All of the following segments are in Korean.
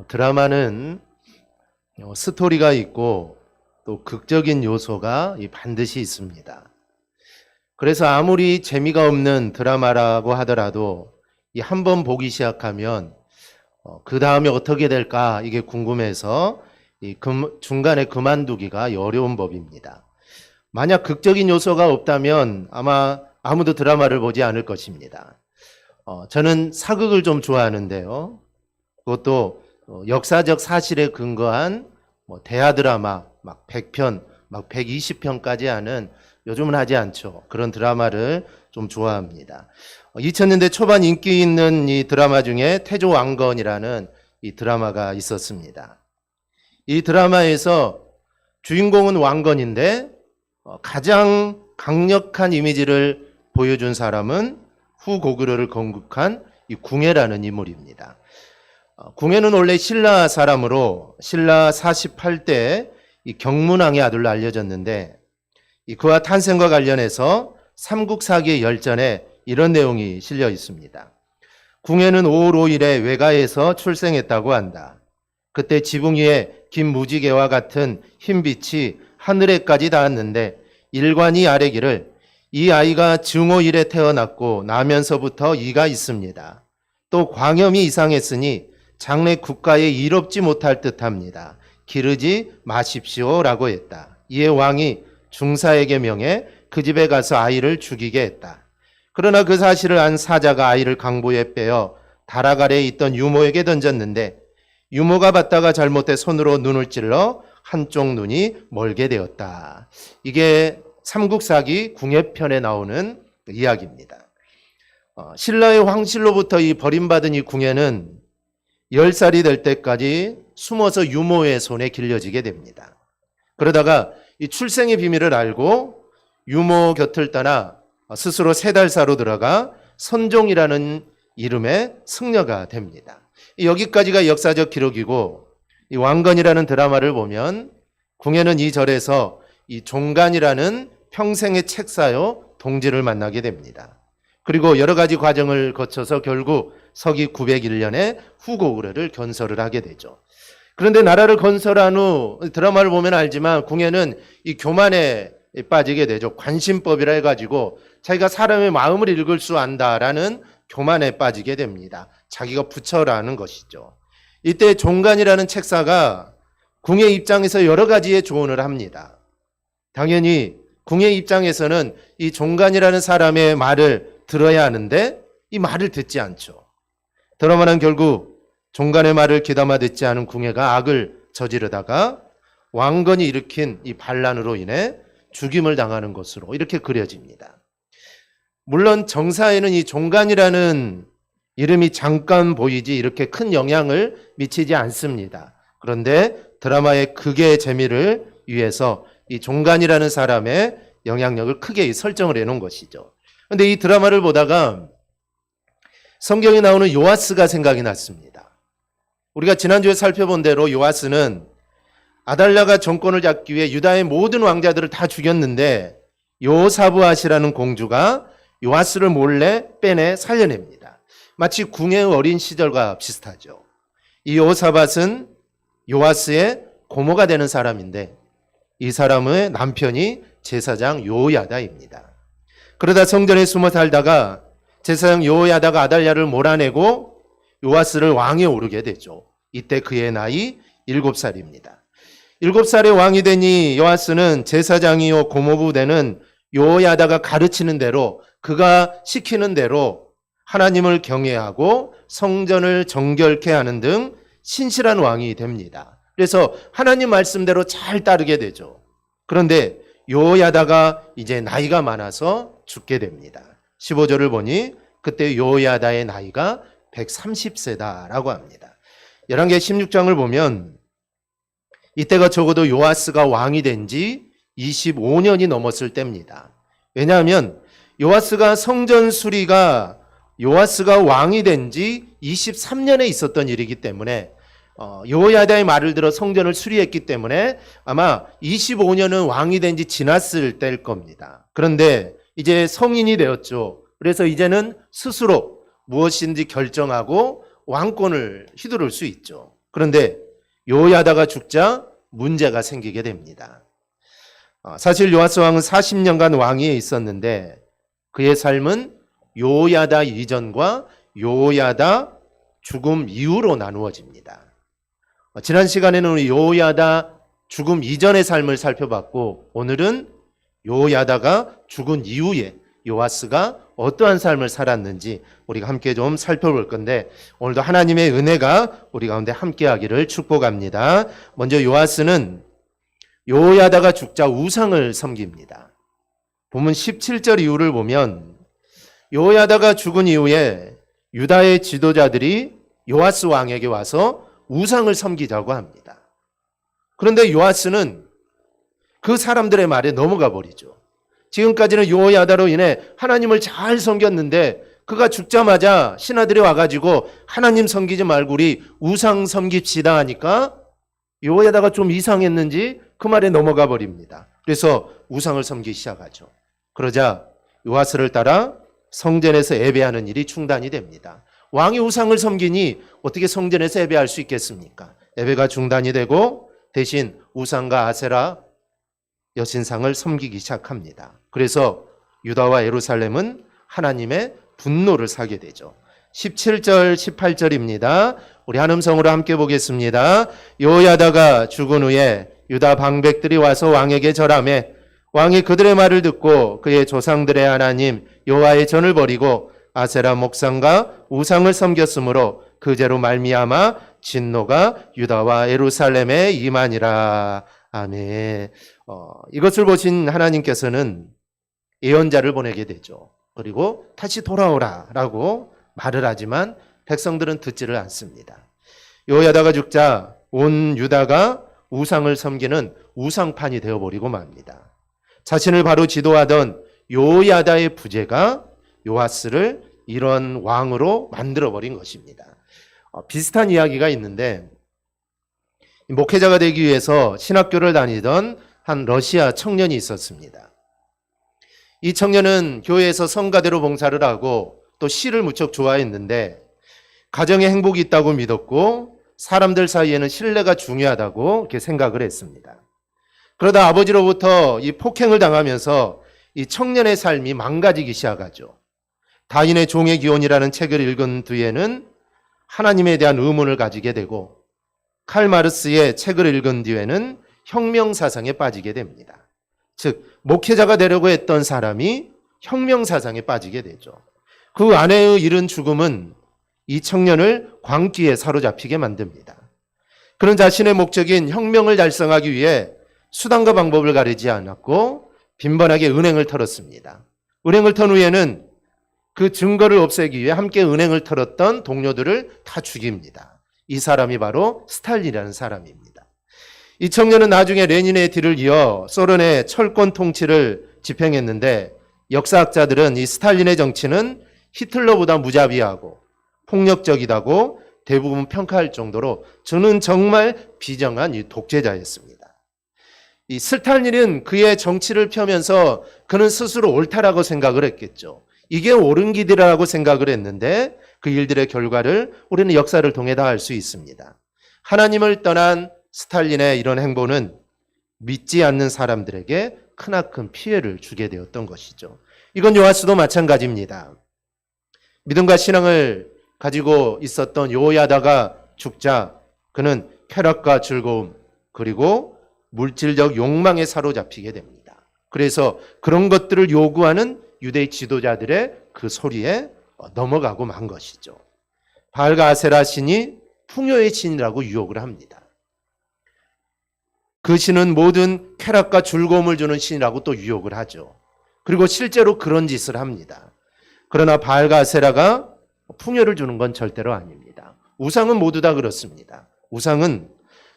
드라마는 스토리가 있고 또 극적인 요소가 반드시 있습니다. 그래서 아무리 재미가 없는 드라마라고 하더라도 한 번 보기 시작하면 그 다음에 어떻게 될까 이게 궁금해서 중간에 그만두기가 어려운 법입니다. 만약 극적인 요소가 없다면 아마 아무도 드라마를 보지 않을 것입니다. 저는 사극을 좀 좋아하는데요. 그것도 역사적 사실에 근거한 대하 드라마 막 100편, 막 120편까지 하는, 요즘은 하지 않죠. 그런 드라마를 좀 좋아합니다. 2000년대 초반 인기 있는 이 드라마 중에 태조왕건이라는 이 드라마가 있었습니다. 이 드라마에서 주인공은 왕건인데 가장 강력한 이미지를 보여준 사람은 후고구려를 건국한 이 궁예라는 인물입니다. 궁예는 원래 신라 사람으로 신라 48대 이 경문왕의 아들로 알려졌는데, 그와 탄생과 관련해서 삼국사기의 열전에 이런 내용이 실려 있습니다. 궁예는 5월 5일에 외가에서 출생했다고 한다. 그때 지붕 위에 긴 무지개와 같은 흰빛이 하늘에까지 닿았는데 일관이 아래기를 이 아이가 증오일에 태어났고 나면서부터 이가 있습니다. 또 광염이 이상했으니 장래 국가에 이롭지 못할 듯합니다. 기르지 마십시오라고 했다. 이에 왕이 중사에게 명해 그 집에 가서 아이를 죽이게 했다. 그러나 그 사실을 안 사자가 아이를 강보에 빼어 다락 아래에 있던 유모에게 던졌는데 유모가 받다가 잘못해 손으로 눈을 찔러 한쪽 눈이 멀게 되었다. 이게 삼국사기 궁예편에 나오는 이야기입니다. 신라의 황실로부터 이 버림받은 이 궁예는 10살이 될 때까지 숨어서 유모의 손에 길려지게 됩니다. 그러다가 이 출생의 비밀을 알고 유모 곁을 떠나 스스로 세달사로 들어가 선종이라는 이름의 승려가 됩니다. 여기까지가 역사적 기록이고, 이 왕건이라는 드라마를 보면 궁예는 이 절에서 이 종간이라는 평생의 책사요 동지를 만나게 됩니다. 그리고 여러 가지 과정을 거쳐서 결국 서기 901년에 후고구려를 건설을 하게 되죠. 그런데 나라를 건설한 후 드라마를 보면 알지만 궁예는 이 교만에 빠지게 되죠. 관심법이라 해가지고 자기가 사람의 마음을 읽을 수 안다라는 교만에 빠지게 됩니다. 자기가 부처라는 것이죠. 이때 종간이라는 책사가 궁예 입장에서 여러 가지의 조언을 합니다. 당연히 궁예 입장에서는 이 종간이라는 사람의 말을 들어야 하는데 이 말을 듣지 않죠. 드라마는 결국 종간의 말을 귀담아 듣지 않은 궁예가 악을 저지르다가 왕건이 일으킨 이 반란으로 인해 죽임을 당하는 것으로 이렇게 그려집니다. 물론 정사에는 이 종간이라는 이름이 잠깐 보이지 이렇게 큰 영향을 미치지 않습니다. 그런데 드라마의 극의 재미를 위해서 이 종간이라는 사람의 영향력을 크게 설정을 해놓은 것이죠. 그런데 이 드라마를 보다가 성경에 나오는 요아스가 생각이 났습니다. 우리가 지난주에 살펴본 대로 요아스는 아달랴가 정권을 잡기 위해 유다의 모든 왕자들을 다 죽였는데 요사브앗이라는 공주가 요아스를 몰래 빼내 살려냅니다. 마치 궁예의 어린 시절과 비슷하죠. 이 요사밧은 요아스의 고모가 되는 사람인데 이 사람의 남편이 제사장 요야다입니다. 그러다 성전에 숨어 살다가 제사장 요야다가 아달랴를 몰아내고 요아스를 왕에 오르게 되죠. 이때 그의 나이 7살입니다. 7살에 왕이 되니 요아스는 제사장이요 고모부 되는 요야다가 가르치는 대로, 그가 시키는 대로 하나님을 경외하고 성전을 정결케 하는 등 신실한 왕이 됩니다. 그래서 하나님 말씀대로 잘 따르게 되죠. 그런데 요야다가 이제 나이가 많아서 죽게 됩니다. 15절을 보니 그때 요야다의 나이가 130세다라고 합니다. 열왕기 16장을 보면 이때가 적어도 요아스가 왕이 된 지 25년이 넘었을 때입니다. 왜냐하면 요아스가 성전 수리가 요아스가 왕이 된 지 23년에 있었던 일이기 때문에 요야다의 말을 들어 성전을 수리했기 때문에 아마 25년은 왕이 된 지 지났을 때일 겁니다. 그런데 이제 성인이 되었죠. 그래서 이제는 스스로 무엇인지 결정하고 왕권을 휘두를 수 있죠. 그런데 요야다가 죽자 문제가 생기게 됩니다. 사실 요아스 왕은 40년간 왕위에 있었는데 그의 삶은 요야다 이전과 요야다 죽음 이후로 나누어집니다. 지난 시간에는 요야다 죽음 이전의 삶을 살펴봤고 오늘은 요야다가 죽은 이후에 요아스가 어떠한 삶을 살았는지 우리가 함께 좀 살펴볼 건데 오늘도 하나님의 은혜가 우리 가운데 함께하기를 축복합니다. 먼저 요아스는 요야다가 죽자 우상을 섬깁니다. 본문 17절 이후를 보면 요야다가 죽은 이후에 유다의 지도자들이 요아스 왕에게 와서 우상을 섬기자고 합니다. 그런데 요아스는 그 사람들의 말에 넘어가 버리죠. 지금까지는 요야다로 인해 하나님을 잘 섬겼는데 그가 죽자마자 신하들이 와가지고 하나님 섬기지 말고 우리 우상 섬깁시다 하니까 요야다가 좀 이상했는지 그 말에 넘어가 버립니다. 그래서 우상을 섬기기 시작하죠. 그러자 요아스를 따라 성전에서 예배하는 일이 중단이 됩니다. 왕이 우상을 섬기니 어떻게 성전에서 예배할 수 있겠습니까? 예배가 중단이 되고 대신 우상과 아세라 여신상을 섬기기 시작합니다. 그래서 유다와 예루살렘은 하나님의 분노를 사게 되죠. 17절 18절입니다. 우리 한음성으로 함께 보겠습니다. 요야다가 죽은 후에 유다 방백들이 와서 왕에게 절하매 왕이 그들의 말을 듣고 그의 조상들의 하나님 여호와의 전을 버리고 아세라 목상과 우상을 섬겼으므로 그 죄로 말미암아 진노가 유다와 예루살렘에 임하니라. 아멘. 이것을 보신 하나님께서는 예언자를 보내게 되죠. 그리고 다시 돌아오라 라고 말을 하지만 백성들은 듣지를 않습니다. 요야다가 죽자 온 유다가 우상을 섬기는 우상판이 되어버리고 맙니다. 자신을 바로 지도하던 요야다의 부재가 요아스를 이런 왕으로 만들어버린 것입니다. 비슷한 이야기가 있는데 목회자가 되기 위해서 신학교를 다니던 한 러시아 청년이 있었습니다. 이 청년은 교회에서 성가대로 봉사를 하고 또 시를 무척 좋아했는데 가정에 행복이 있다고 믿었고 사람들 사이에는 신뢰가 중요하다고 이렇게 생각을 했습니다. 그러다 아버지로부터 이 폭행을 당하면서 이 청년의 삶이 망가지기 시작하죠. 다인의 종의 기원이라는 책을 읽은 뒤에는 하나님에 대한 의문을 가지게 되고 칼 마르스의 책을 읽은 뒤에는 혁명사상에 빠지게 됩니다. 즉 목회자가 되려고 했던 사람이 혁명사상에 빠지게 되죠. 그 아내의 이른 죽음은 이 청년을 광기에 사로잡히게 만듭니다. 그런 자신의 목적인 혁명을 달성하기 위해 수단과 방법을 가리지 않았고 빈번하게 은행을 털었습니다. 은행을 턴 후에는 그 증거를 없애기 위해 함께 은행을 털었던 동료들을 다 죽입니다. 이 사람이 바로 스탈린이라는 사람입니다. 이 청년은 나중에 레닌의 뒤를 이어 소련의 철권 통치를 집행했는데 역사학자들은 이 스탈린의 정치는 히틀러보다 무자비하고 폭력적이다고 대부분 평가할 정도로 저는 정말 비정한 이 독재자였습니다. 이 스탈린은 그의 정치를 펴면서 그는 스스로 옳다라고 생각을 했겠죠. 이게 옳은 길이라고 생각을 했는데 그 일들의 결과를 우리는 역사를 통해 다 알 수 있습니다. 하나님을 떠난 스탈린의 이런 행보는 믿지 않는 사람들에게 크나큰 피해를 주게 되었던 것이죠. 이건 요아스도 마찬가지입니다. 믿음과 신앙을 가지고 있었던 요야다가 죽자 그는 쾌락과 즐거움 그리고 물질적 욕망에 사로잡히게 됩니다. 그래서 그런 것들을 요구하는 유대 지도자들의 그 소리에 넘어가고 만 것이죠. 바알과 아세라 신이 풍요의 신이라고 유혹을 합니다. 그 신은 모든 쾌락과 즐거움을 주는 신이라고 또 유혹을 하죠. 그리고 실제로 그런 짓을 합니다. 그러나 바알과 아세라가 풍요를 주는 건 절대로 아닙니다. 우상은 모두 다 그렇습니다. 우상은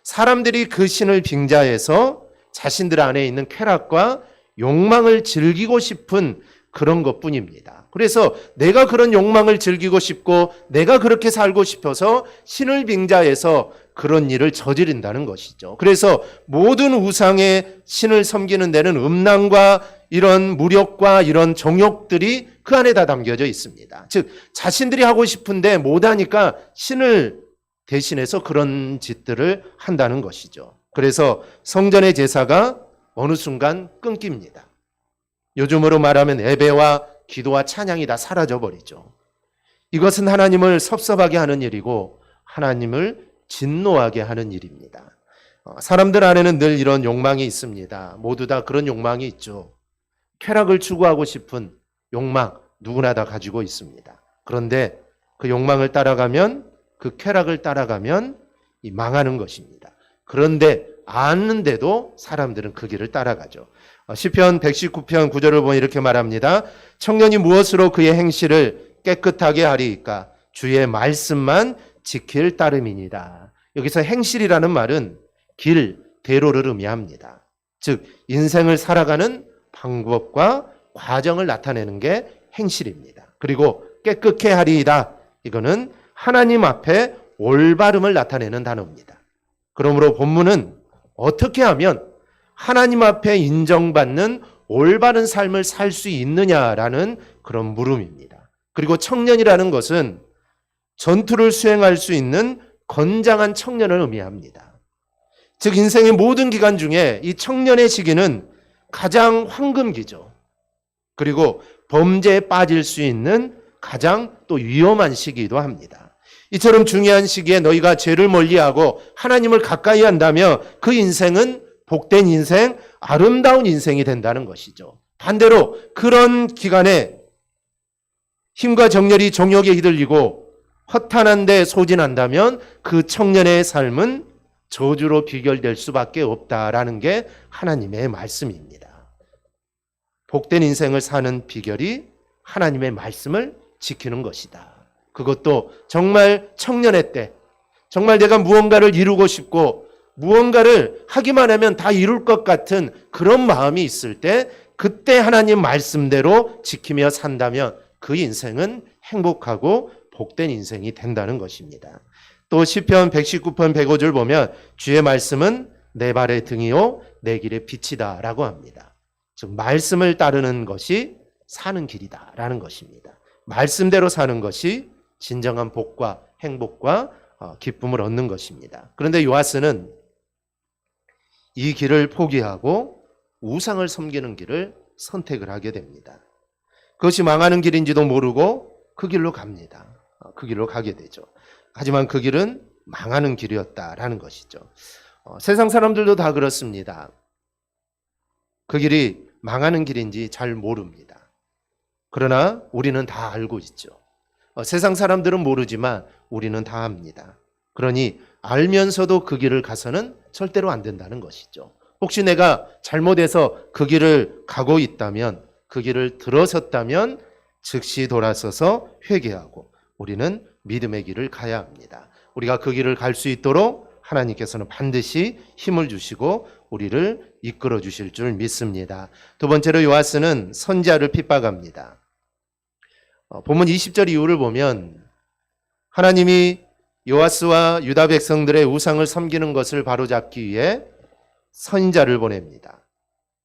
사람들이 그 신을 빙자해서 자신들 안에 있는 쾌락과 욕망을 즐기고 싶은 그런 것뿐입니다. 그래서 내가 그런 욕망을 즐기고 싶고 내가 그렇게 살고 싶어서 신을 빙자해서 그런 일을 저지른다는 것이죠. 그래서 모든 우상의 신을 섬기는 데는 음란과 이런 무력과 이런 정욕들이 그 안에 다 담겨져 있습니다. 즉 자신들이 하고 싶은데 못하니까 신을 대신해서 그런 짓들을 한다는 것이죠. 그래서 성전의 제사가 어느 순간 끊깁니다. 요즘으로 말하면 예배와 기도와 찬양이 다 사라져버리죠. 이것은 하나님을 섭섭하게 하는 일이고 하나님을 진노하게 하는 일입니다. 사람들 안에는 늘 이런 욕망이 있습니다. 모두 다 그런 욕망이 있죠. 쾌락을 추구하고 싶은 욕망 누구나 다 가지고 있습니다. 그런데 그 욕망을 따라가면, 그 쾌락을 따라가면 망하는 것입니다. 그런데 아는데도 사람들은 그 길을 따라가죠. 시편 119편 9절을 보면 이렇게 말합니다. 청년이 무엇으로 그의 행실을 깨끗하게 하리이까? 주의 말씀만 지킬 따름이니라. 여기서 행실이라는 말은 길, 대로를 의미합니다. 즉 인생을 살아가는 방법과 과정을 나타내는 게 행실입니다. 그리고 깨끗해 하리이다. 이거는 하나님 앞에 올바름을 나타내는 단어입니다. 그러므로 본문은 어떻게 하면 하나님 앞에 인정받는 올바른 삶을 살 수 있느냐라는 그런 물음입니다. 그리고 청년이라는 것은 전투를 수행할 수 있는 건장한 청년을 의미합니다. 즉 인생의 모든 기간 중에 이 청년의 시기는 가장 황금기죠. 그리고 범죄에 빠질 수 있는 가장 또 위험한 시기이기도 합니다. 이처럼 중요한 시기에 너희가 죄를 멀리하고 하나님을 가까이 한다면 그 인생은 복된 인생, 아름다운 인생이 된다는 것이죠. 반대로 그런 기간에 힘과 정열이 정욕에 휘둘리고 허탄한 데 소진한다면 그 청년의 삶은 저주로 비결될 수밖에 없다라는 게 하나님의 말씀입니다. 복된 인생을 사는 비결이 하나님의 말씀을 지키는 것이다. 그것도 정말 청년의 때, 정말 내가 무언가를 이루고 싶고 무언가를 하기만 하면 다 이룰 것 같은 그런 마음이 있을 때 그때 하나님 말씀대로 지키며 산다면 그 인생은 행복하고 복된 인생이 된다는 것입니다. 또 시편 119편 105절 보면 주의 말씀은 내 발의 등이요 내 길의 빛이다 라고 합니다. 즉 말씀을 따르는 것이 사는 길이다라는 것입니다. 말씀대로 사는 것이 진정한 복과 행복과 기쁨을 얻는 것입니다. 그런데 요아스는 이 길을 포기하고 우상을 섬기는 길을 선택을 하게 됩니다. 그것이 망하는 길인지도 모르고 그 길로 갑니다. 그 길로 가게 되죠. 하지만 그 길은 망하는 길이었다라는 것이죠. 세상 사람들도 다 그렇습니다. 그 길이 망하는 길인지 잘 모릅니다. 그러나 우리는 다 알고 있죠. 세상 사람들은 모르지만 우리는 다 압니다. 그러니 알면서도 그 길을 가서는 절대로 안 된다는 것이죠. 혹시 내가 잘못해서 그 길을 가고 있다면, 그 길을 들어섰다면 즉시 돌아서서 회개하고 우리는 믿음의 길을 가야 합니다. 우리가 그 길을 갈 수 있도록 하나님께서는 반드시 힘을 주시고 우리를 이끌어 주실 줄 믿습니다. 두 번째로 요아스는 선지자를 핍박합니다. 본문 20절 이후를 보면 하나님이 요아스와 유다 백성들의 우상을 섬기는 것을 바로잡기 위해 선지자를 보냅니다.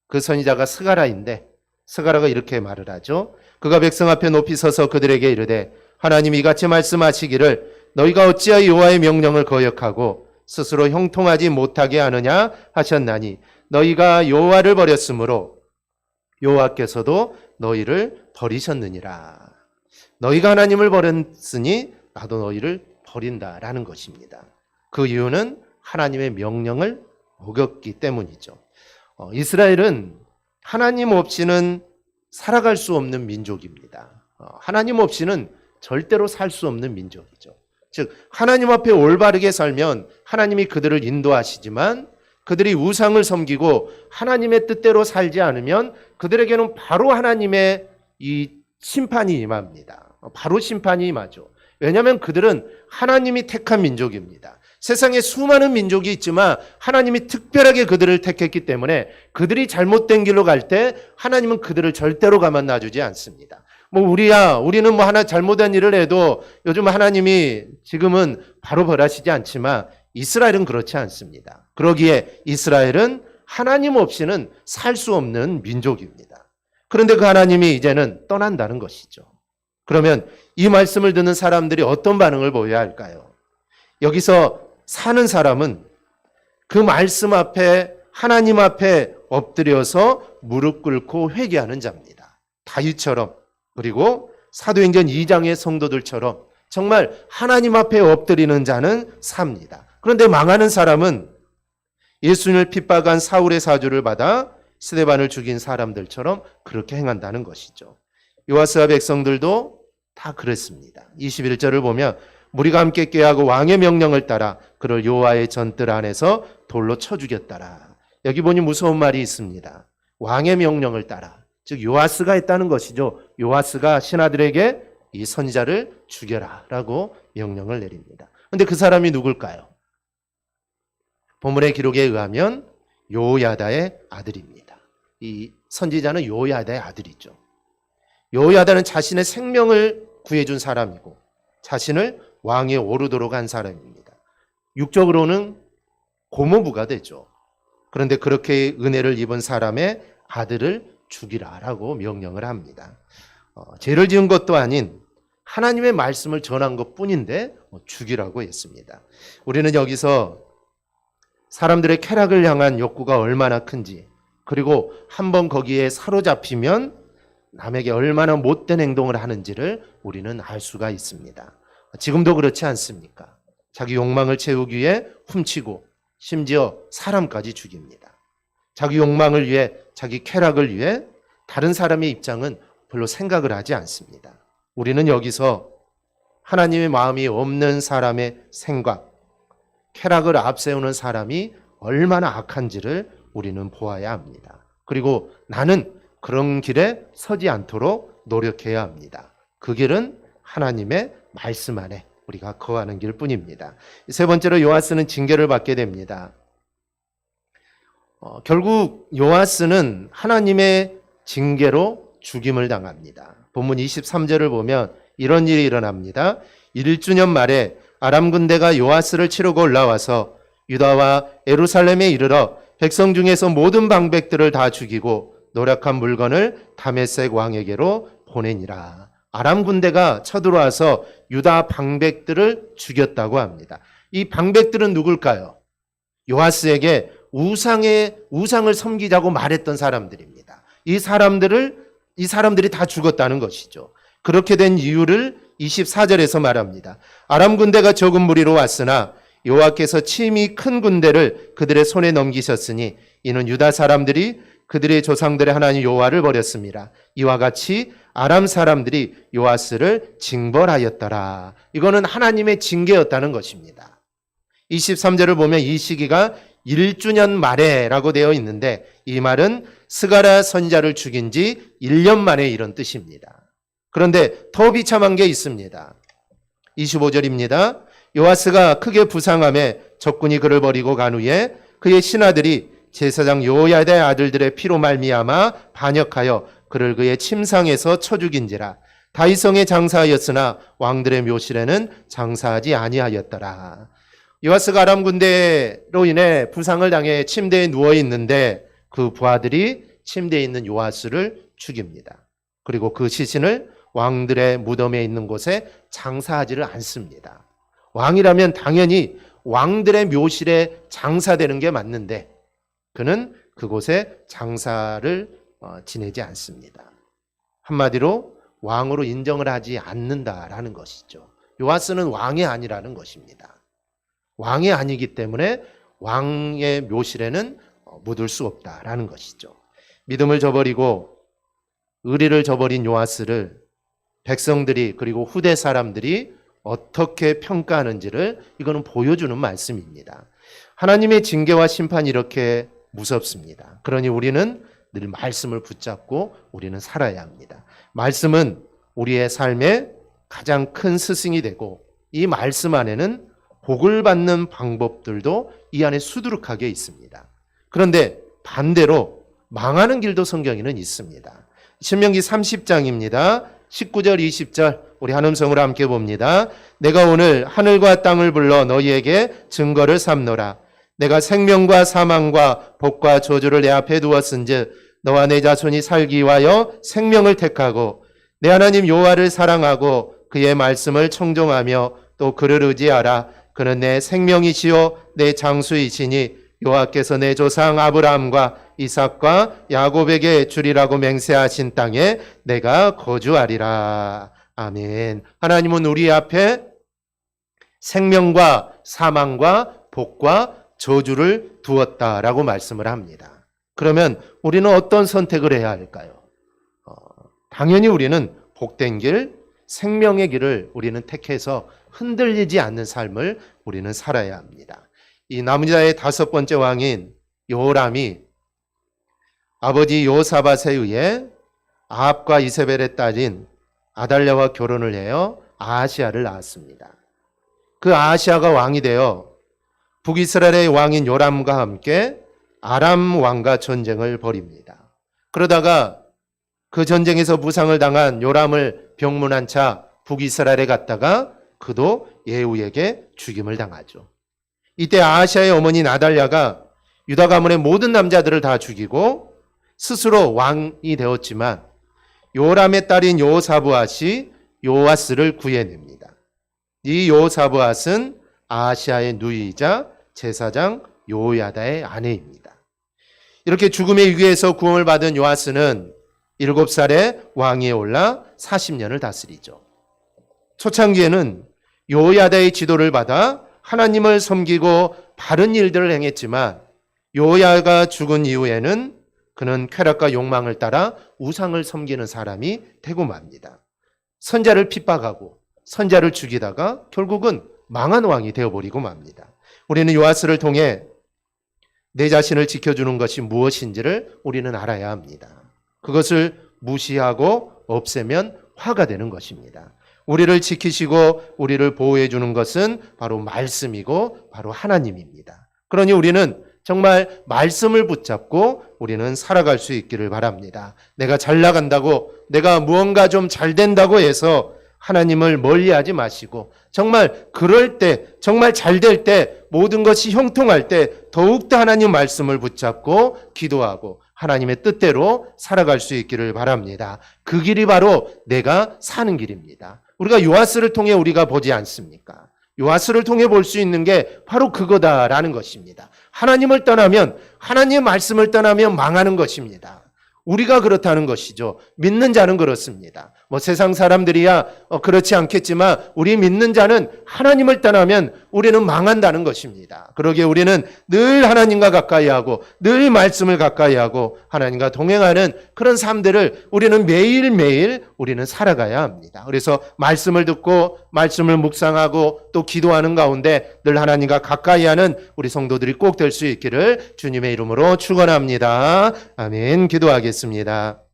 그 선지자가 스가랴인데 스가랴가 이렇게 말을 하죠. 그가 백성 앞에 높이 서서 그들에게 이르되 하나님이 이같이 말씀하시기를 너희가 어찌하여 여호와의 명령을 거역하고 스스로 형통하지 못하게 하느냐 하셨나니 너희가 여호와를 버렸으므로 여호와께서도 너희를 버리셨느니라. 너희가 하나님을 버렸으니 나도 너희를 버린다라는 것입니다. 그 이유는 하나님의 명령을 어겼기 때문이죠. 이스라엘은 하나님 없이는 살아갈 수 없는 민족입니다. 하나님 없이는 절대로 살 수 없는 민족이죠. 즉 하나님 앞에 올바르게 살면 하나님이 그들을 인도하시지만 그들이 우상을 섬기고 하나님의 뜻대로 살지 않으면 그들에게는 바로 하나님의 이 심판이 임합니다. 바로 심판이 임하죠. 왜냐하면 그들은 하나님이 택한 민족입니다. 세상에 수많은 민족이 있지만 하나님이 특별하게 그들을 택했기 때문에 그들이 잘못된 길로 갈 때 하나님은 그들을 절대로 가만 놔주지 않습니다. 우리는 하나 잘못한 일을 해도 요즘 하나님이 지금은 바로 벌하시지 않지만 이스라엘은 그렇지 않습니다. 그러기에 이스라엘은 하나님 없이는 살 수 없는 민족입니다. 그런데 그 하나님이 이제는 떠난다는 것이죠. 그러면 이 말씀을 듣는 사람들이 어떤 반응을 보여야 할까요? 여기서 사는 사람은 그 말씀 앞에, 하나님 앞에 엎드려서 무릎 꿇고 회개하는 자입니다. 다윗처럼, 그리고 사도행전 2장의 성도들처럼 정말 하나님 앞에 엎드리는 자는 삽니다. 그런데 망하는 사람은 예수님을 핍박한 사울의 사주를 받아 스데반을 죽인 사람들처럼 그렇게 행한다는 것이죠. 요아스와 백성들도 다 그랬습니다. 21절을 보면 무리가 함께 꾀하고 왕의 명령을 따라 그를 여호와의 전뜰 안에서 돌로 쳐 죽였더라. 여기 보니 무서운 말이 있습니다. 왕의 명령을 따라, 즉 요아스가 했다는 것이죠. 요아스가 신하들에게 이 선지자를 죽여라 라고 명령을 내립니다. 그런데 그 사람이 누굴까요? 본문의 기록에 의하면 요야다의 아들입니다. 이 선지자는 요야다의 아들이죠. 요야다는 자신의 생명을 구해준 사람이고 자신을 왕에 오르도록 한 사람입니다. 육적으로는 고모부가 되죠. 그런데 그렇게 은혜를 입은 사람의 아들을 죽이라라고 명령을 합니다. 죄를 지은 것도 아닌 하나님의 말씀을 전한 것뿐인데 죽이라고 했습니다. 우리는 여기서 사람들의 쾌락을 향한 욕구가 얼마나 큰지, 그리고 한번 거기에 사로잡히면 남에게 얼마나 못된 행동을 하는지를 우리는 알 수가 있습니다. 지금도 그렇지 않습니까? 자기 욕망을 채우기 위해 훔치고 심지어 사람까지 죽입니다. 자기 욕망을 위해, 자기 쾌락을 위해 다른 사람의 입장은 별로 생각을 하지 않습니다. 우리는 여기서 하나님의 마음이 없는 사람의 생각, 쾌락을 앞세우는 사람이 얼마나 악한지를 우리는 보아야 합니다. 그리고 나는 그런 길에 서지 않도록 노력해야 합니다. 그 길은 하나님의 말씀 안에 우리가 거하는 길뿐입니다. 세 번째로 요아스는 징계를 받게 됩니다. 결국 요아스는 하나님의 징계로 죽임을 당합니다. 본문 23절을 보면 이런 일이 일어납니다. 1주년 말에 아람 군대가 요아스를 치르고 올라와서 유다와 예루살렘에 이르러 백성 중에서 모든 방백들을 다 죽이고 노력한 물건을 다메섹 왕에게로 보내니라. 아람 군대가 쳐들어와서 유다 방백들을 죽였다고 합니다. 이 방백들은 누굴까요? 요아스에게 우상을 섬기자고 말했던 사람들입니다. 이 사람들이 다 죽었다는 것이죠. 그렇게 된 이유를 24절에서 말합니다. 아람 군대가 적은 무리로 왔으나 여호와께서 침이 큰 군대를 그들의 손에 넘기셨으니 이는 유다 사람들이 그들의 조상들의 하나님 여호와를 버렸습니다. 이와 같이 아람 사람들이 요아스를 징벌하였더라. 이거는 하나님의 징계였다는 것입니다. 23절을 보면 이 시기가 1주년 말에라고 되어 있는데 이 말은 스가랴 선지자를 죽인 지 1년 만에 이런 뜻입니다. 그런데 더 비참한 게 있습니다. 25절입니다. 요아스가 크게 부상함에 적군이 그를 버리고 간 후에 그의 신하들이 제사장 요야다의 아들들의 피로 말미암아 반역하여 그를 그의 침상에서 쳐 죽인지라. 다윗성에 장사하였으나 왕들의 묘실에는 장사하지 아니하였더라. 요아스가 아람 군대로 인해 부상을 당해 침대에 누워 있는데 그 부하들이 침대에 있는 요아스를 죽입니다. 그리고 그 시신을 왕들의 무덤에 있는 곳에 장사하지를 않습니다. 왕이라면 당연히 왕들의 묘실에 장사되는 게 맞는데 그는 그곳에 장사를 지내지 않습니다. 한마디로 왕으로 인정을 하지 않는다라는 것이죠. 요아스는 왕이 아니라는 것입니다. 왕이 아니기 때문에 왕의 묘실에는 묻을 수 없다라는 것이죠. 믿음을 저버리고 의리를 저버린 요아스를 백성들이 그리고 후대 사람들이 어떻게 평가하는지를 이거는 보여주는 말씀입니다. 하나님의 징계와 심판이 이렇게 무섭습니다. 그러니 우리는 늘 말씀을 붙잡고 우리는 살아야 합니다. 말씀은 우리의 삶의 가장 큰 스승이 되고 이 말씀 안에는 복을 받는 방법들도 이 안에 수두룩하게 있습니다. 그런데 반대로 망하는 길도 성경에는 있습니다. 신명기 30장입니다. 19절 20절 우리 한음성으로 함께 봅니다. 내가 오늘 하늘과 땅을 불러 너희에게 증거를 삼노라. 내가 생명과 사망과 복과 저주를 내 앞에 두었은즉 너와 내 자손이 살기 위하여 생명을 택하고 내 하나님 여호와를 사랑하고 그의 말씀을 청종하며 또 그를 의지하라. 그는 내 생명이시요 내 장수이시니 여호와께서 내 조상 아브라함과 이삭과 야곱에게 주리라고 맹세하신 땅에 내가 거주하리라. 아멘. 하나님은 우리 앞에 생명과 사망과 복과 저주를 두었다라고 말씀을 합니다. 그러면 우리는 어떤 선택을 해야 할까요? 당연히 우리는 복된 길, 생명의 길을 우리는 택해서 흔들리지 않는 삶을 우리는 살아야 합니다. 이 남유다의 5번째 왕인 여호람이 아버지 여호사밧에 의해 아합과 이세벨의 딸인 아달랴와 결혼을 해요 아하시아를 낳았습니다. 그 아하시아가 왕이 되어 북이스라엘의 왕인 요람과 함께 아람 왕과 전쟁을 벌입니다. 그러다가 그 전쟁에서 부상을 당한 요람을 병문안 차 북이스라엘에 갔다가 그도 예후에게 죽임을 당하죠. 이때 아하시아의 어머니 아달랴가 유다 가문의 모든 남자들을 다 죽이고 스스로 왕이 되었지만 요람의 딸인 여호사브앗이 요아스를 구해냅니다. 이 여호사브앗은 아하시아의 누이이자 제사장 요야다의 아내입니다. 이렇게 죽음의 위기에서 구원을 받은 요아스는 7살에 왕위에 올라 40년을 다스리죠. 초창기에는 요야다의 지도를 받아 하나님을 섬기고 바른 일들을 행했지만 요야가 죽은 이후에는 그는 쾌락과 욕망을 따라 우상을 섬기는 사람이 되고 맙니다. 선자를 핍박하고 선자를 죽이다가 결국은 망한 왕이 되어버리고 맙니다. 우리는 요아스를 통해 내 자신을 지켜주는 것이 무엇인지를 우리는 알아야 합니다. 그것을 무시하고 없애면 화가 되는 것입니다. 우리를 지키시고 우리를 보호해 주는 것은 바로 말씀이고 바로 하나님입니다. 그러니 우리는 정말 말씀을 붙잡고 우리는 살아갈 수 있기를 바랍니다. 내가 잘 나간다고, 내가 무언가 좀 잘 된다고 해서 하나님을 멀리하지 마시고 정말 그럴 때, 정말 잘 될 때, 모든 것이 형통할 때 더욱더 하나님 말씀을 붙잡고 기도하고 하나님의 뜻대로 살아갈 수 있기를 바랍니다. 그 길이 바로 내가 사는 길입니다. 우리가 요아스를 통해 우리가 보지 않습니까? 요아스를 통해 볼 수 있는 게 바로 그거다라는 것입니다. 하나님을 떠나면, 하나님의 말씀을 떠나면 망하는 것입니다. 우리가 그렇다는 것이죠. 믿는 자는 그렇습니다. 세상 사람들이야 그렇지 않겠지만 우리 믿는 자는 하나님을 떠나면 우리는 망한다는 것입니다. 그러기에 우리는 늘 하나님과 가까이 하고 늘 말씀을 가까이 하고 하나님과 동행하는 그런 삶들을 우리는 매일매일 우리는 살아가야 합니다. 그래서 말씀을 듣고 말씀을 묵상하고 또 기도하는 가운데 늘 하나님과 가까이 하는 우리 성도들이 꼭 될 수 있기를 주님의 이름으로 축원합니다. 아멘. 기도하겠습니다.